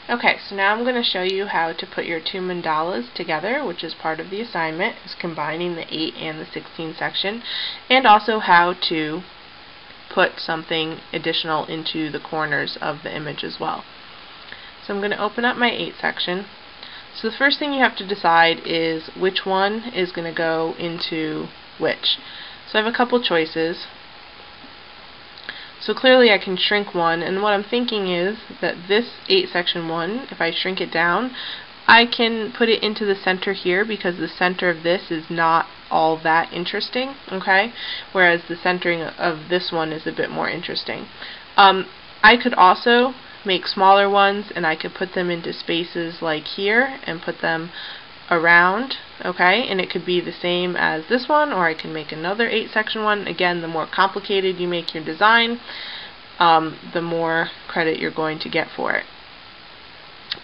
Okay, so now I'm going to show you how to put your two mandalas together, which is part of the assignment, is combining the 8 and the 16 section, and also how to put something additional into the corners of the image as well. So I'm going to open up my 8 section. So the first thing you have to decide is which one is going to go into which. So I have a couple choices. So clearly I can shrink one, and what I'm thinking is that this 8 section 1, if I shrink it down, I can put it into the center here because the center of this is not all that interesting, okay? Whereas the centering of this one is a bit more interesting. I could also make smaller ones, and I could put them into spaces like here and put them around, okay, and it could be the same as this one, or I can make another 8 section one. Again, the more complicated you make your design, the more credit you're going to get for it.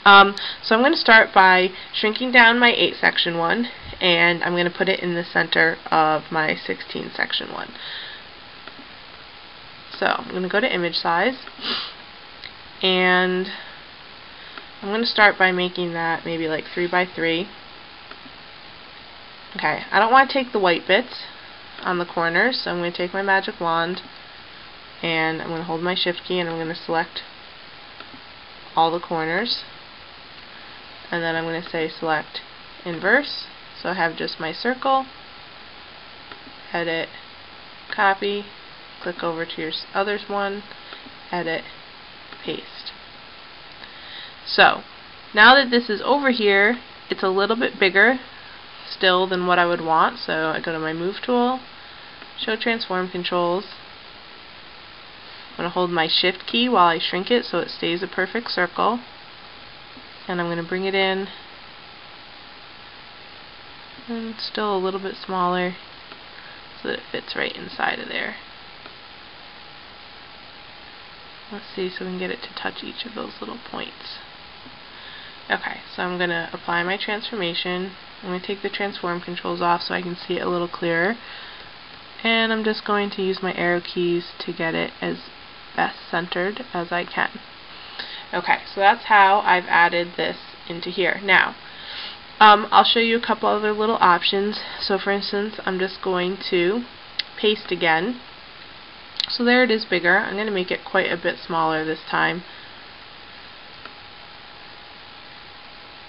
So I'm going to start by shrinking down my 8 section one, and I'm going to put it in the center of my 16 section one. So I'm going to go to image size, and I'm going to start by making that maybe like 3 by 3. Okay, I don't want to take the white bits on the corners, so I'm going to take my magic wand and I'm going to hold my shift key and I'm going to select all the corners, and then I'm going to say select inverse, so I have just my circle, edit, copy, click over to your other one, edit, paste. So now that this is over here, it's a little bit bigger still than what I would want, so I go to my move tool, show transform controls. I'm going to hold my shift key while I shrink it so it stays a perfect circle, and I'm going to bring it in, and still a little bit smaller so that it fits right inside of there. Let's see, so we can get it to touch each of those little points. Okay, so I'm going to apply my transformation. I'm going to take the transform controls off so I can see it a little clearer, and I'm just going to use my arrow keys to get it as best centered as I can. Okay, so that's how I've added this into here. Now, I'll show you a couple other little options. So for instance, I'm just going to paste again. So there it is bigger. I'm going to make it quite a bit smaller this time.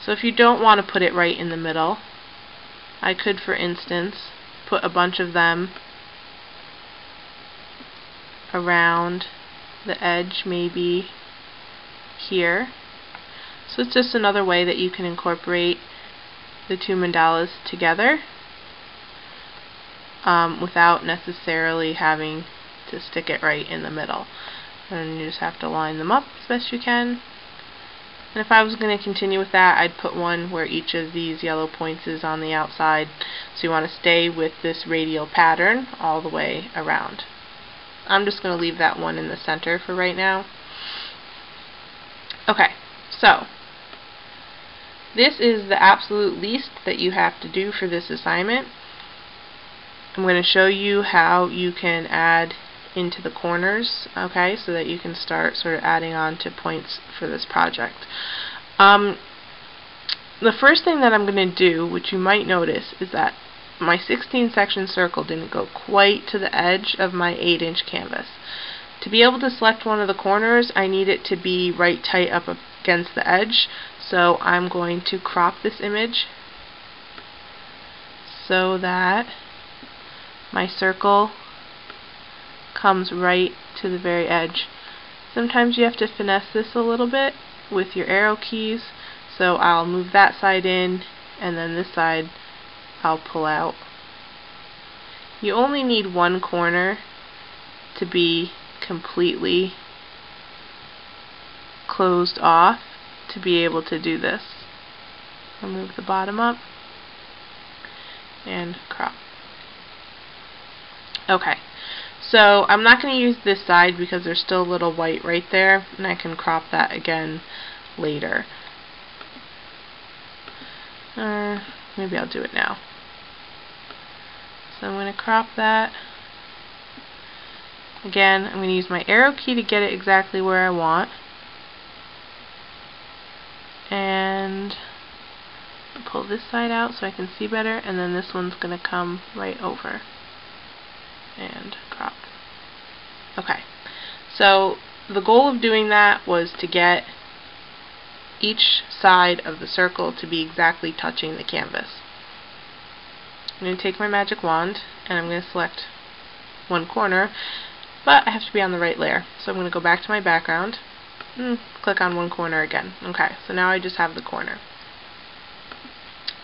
So if you don't want to put it right in the middle, I could, for instance, put a bunch of them around the edge, maybe here. So it's just another way that you can incorporate the two mandalas together without necessarily having to stick it right in the middle. And you just have to line them up as best you can. And if I was going to continue with that, I'd put one where each of these yellow points is on the outside. So you want to stay with this radial pattern all the way around. I'm just going to leave that one in the center for right now. Okay, so this is the absolute least that you have to do for this assignment. I'm going to show you how you can add into the corners, okay, so that you can start sort of adding on to points for this project. The first thing that I'm going to do, which you might notice, is that my 16 section circle didn't go quite to the edge of my 8-inch canvas. To be able to select one of the corners, I need it to be right tight up against the edge, so I'm going to crop this image so that my circle comes right to the very edge. Sometimes you have to finesse this a little bit with your arrow keys, so I'll move that side in and then this side I'll pull out. You only need one corner to be completely closed off to be able to do this. I'll move the bottom up and crop. Okay. So I'm not going to use this side because there's still a little white right there, and I can crop that again later. Maybe I'll do it now. So I'm going to crop that. Again, I'm going to use my arrow key to get it exactly where I want. and pull this side out so I can see better, and then this one's going to come right over and crop. Okay, so the goal of doing that was to get each side of the circle to be exactly touching the canvas. I'm going to take my magic wand and I'm going to select one corner, but I have to be on the right layer. So I'm going to go back to my background and click on one corner again. Okay, so now I just have the corner.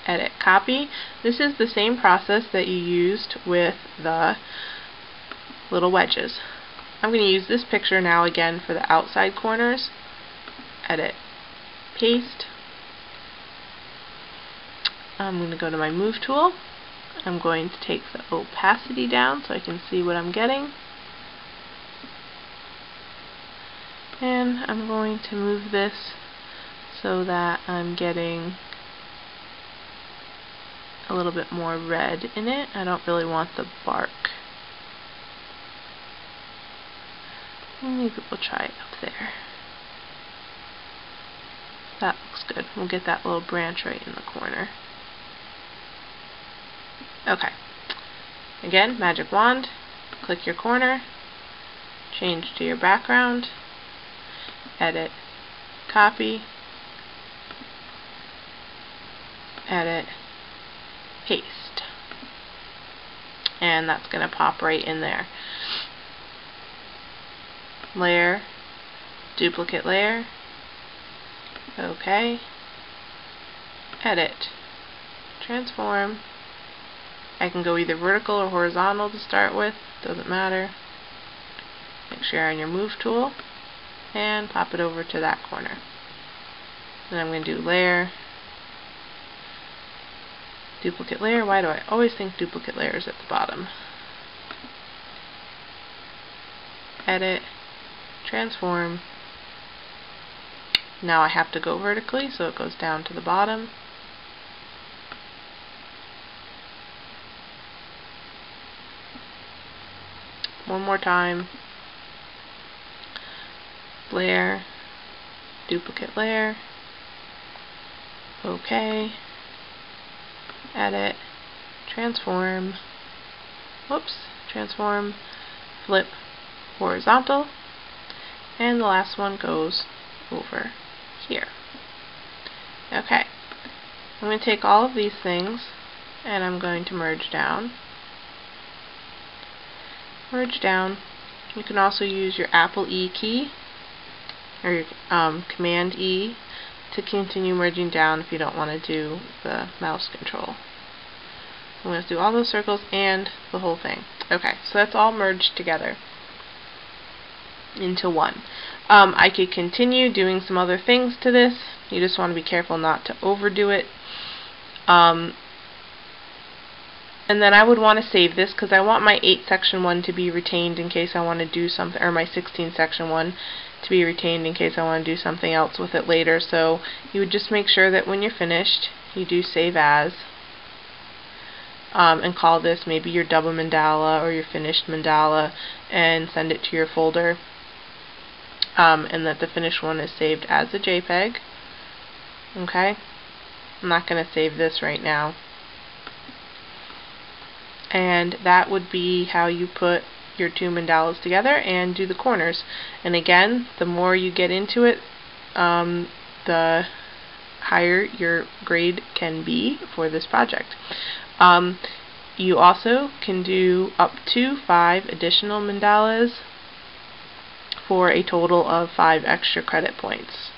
Edit, copy. This is the same process that you used with the little wedges. I'm going to use this picture now again for the outside corners. Edit, paste. I'm going to go to my move tool. I'm going to take the opacity down so I can see what I'm getting. And I'm going to move this so that I'm getting a little bit more red in it. I don't really want the bark. Maybe we'll try it up there. That looks good. We'll get that little branch right in the corner. Okay. Again, magic wand, click your corner, change to your background, edit, copy, edit, paste. And that's going to pop right in there. Layer, duplicate layer, okay, edit, transform. I can go either vertical or horizontal to start with, doesn't matter. Make sure you're on your move tool and pop it over to that corner. Then I'm going to do layer, duplicate layer. Why do I always think duplicate layer is at the bottom? Edit, transform. Now I have to go vertically, so it goes down to the bottom. One more time. Layer, duplicate layer. Okay. Edit, transform. Whoops, transform, flip, horizontal. And the last one goes over here. Okay. I'm going to take all of these things and I'm going to merge down. Merge down. You can also use your Apple E key or your Command E to continue merging down if you don't want to do the mouse control. I'm going to do all those circles and the whole thing. Okay, so that's all merged together into one. I could continue doing some other things to this. You just want to be careful not to overdo it. And then I would want to save this because I want my 8 section 1 to be retained in case I want to do something, or my 16 section 1 to be retained in case I want to do something else with it later. So you would just make sure that when you're finished, you do save as, and call this maybe your double mandala or your finished mandala, and send it to your folder, and that the finished one is saved as a JPEG. Okay, I'm not going to save this right now. And that would be how you put your 2 mandalas together and do the corners. And again, the more you get into it, the higher your grade can be for this project. You also can do up to 5 additional mandalas for a total of 5 extra credit points.